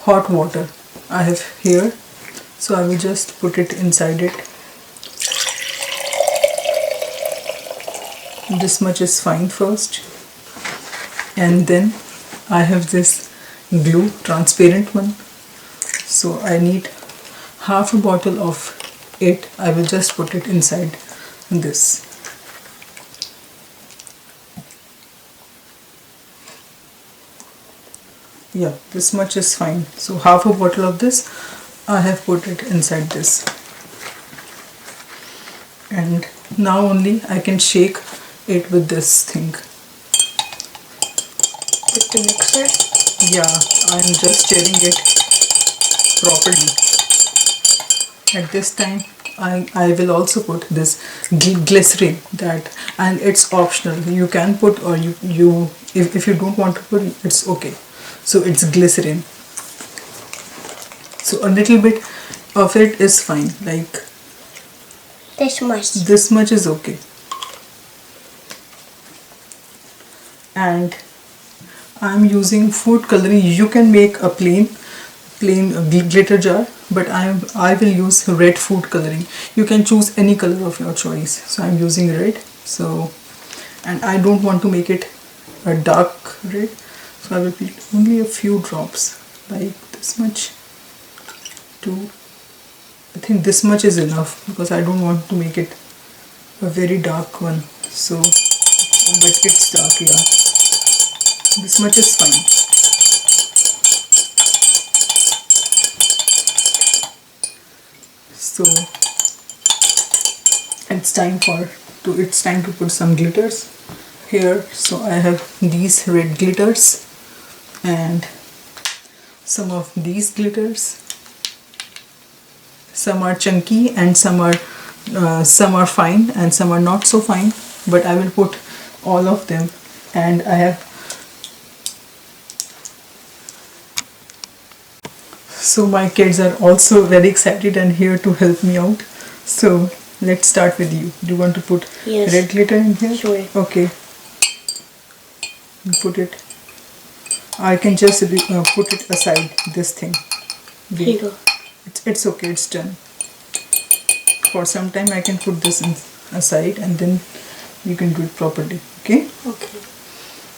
hot water I have here, so I will just put it inside it. This much is fine first, and then I have this glue, transparent one, so I need half a bottle of it. I will just put it inside this. Yeah, this much is fine. So half a bottle of this I have put it inside this, and now only I can shake it with this thing. With the mixer? Yeah, I'm just stirring it properly. At this time I will also put this glycerin, that, and it's optional. You can put, or you if you don't want to put, it's okay. So it's glycerin. So a little bit of it is fine, like This much. this much is okay. And I'm using food coloring. You can make a plain glitter jar, but I will use red food coloring. You can choose any color of your choice. So I'm using red. So, and I don't want to make it a dark red, so I will put only a few drops, like this much. I think this much is enough, because I don't want to make it a very dark one. So, but it's dark, yeah. This much is fine. So it's time to put some glitters here. So I have these red glitters and some of these glitters. Some are chunky and some are fine and some are not so fine, but I will put all of them. And I have, so my kids are also very excited and here to help me out. So let's start with you. Do you want to put Yes. red glitter in here? Sure. Okay. Put it. I can just put it aside, this thing. Here you go. It's okay, it's done. For some time I can put this aside and then you can do it properly. Okay? Okay.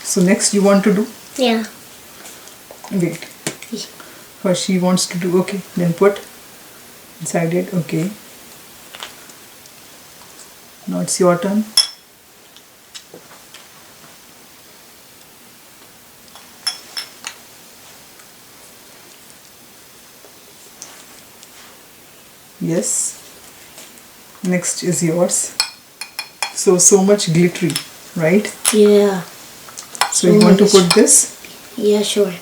So next you want to do? Yeah. Wait. First she wants to do, okay. Then put inside it, okay. Now it's your turn. Yes. Next is yours. So much glittery, right? Yeah. So you want to put this? Yeah, sure.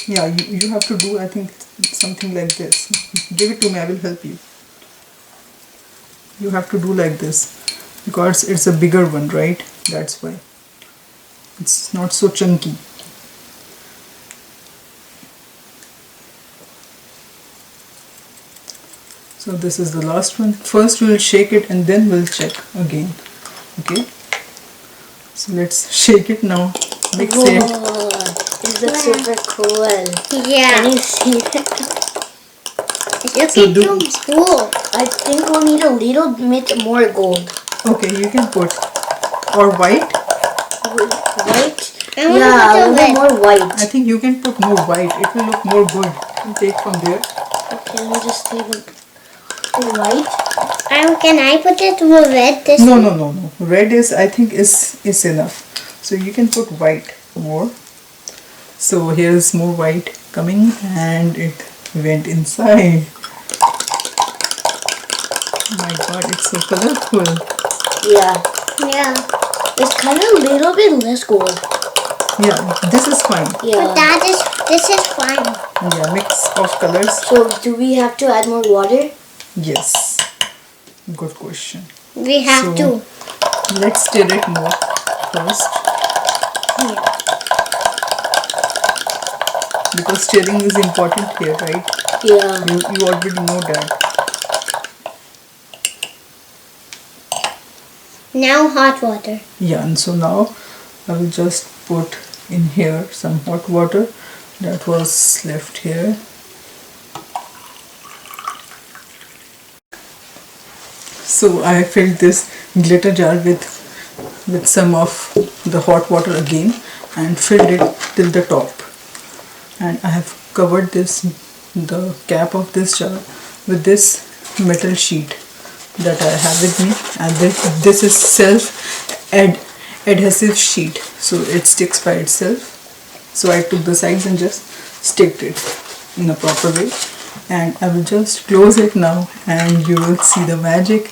Yeah, you have to do, I think, something like this. Give it to me, I will help you. You have to do like this, because it's a bigger one, right? That's why. It's not so chunky. So this is the last one. First we will shake it and then we'll check again. Okay? So let's shake it now. Mix it. Whoa, this looks super cool. Yeah. Can you see it? Look So at do- some school. I think we'll need a little bit more gold. Okay, you can put, or white. White? I wanna Yeah, put a the little red. more white. I think you can put more white. It will look more good. You take from there. Okay, let me just take the white. Can I put it with red this No. Red is, I think, is enough. So you can put white more. So here's more white coming and it went inside. Oh my god, it's so colorful. Yeah. Yeah. It's kind of a little bit less gold. Yeah, this is fine. Yeah. But this is fine. Yeah, mix of colors. So do we have to add more water? Yes. Good question. We have So- to. Let's stir it more first. Because stirring is important here, right? Yeah. You already know that. Now hot water. Yeah, and so now I will just put in here some hot water that was left here. So I filled this glitter jar with some of the hot water again and filled it till the top. And I have covered the cap of this jar with this metal sheet that I have with me, and this is adhesive sheet, so it sticks by itself. So I took the sides and just sticked it in a proper way, and I will just close it now, and you will see the magic,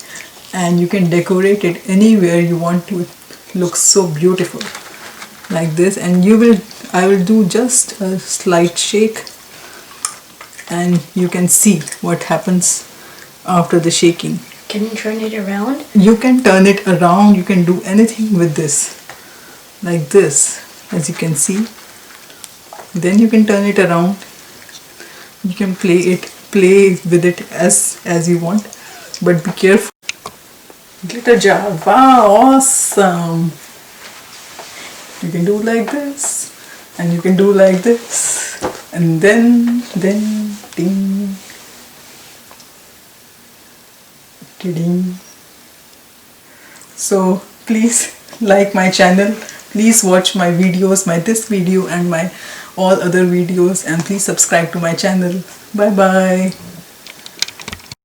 and you can decorate it anywhere you want to. It looks so beautiful like this. And I will do just a slight shake, and you can see what happens after the shaking. Can you turn it around? You can turn it around, you can do anything with this, like this, as you can see. Then you can turn it around, you can play with it as you want, but be careful. Glitter jar, wow, awesome. You can do like this, and you can do like this, and then ding, ding. So please like my channel, please watch my videos, this video and my all other videos, and please subscribe to my channel. Bye bye.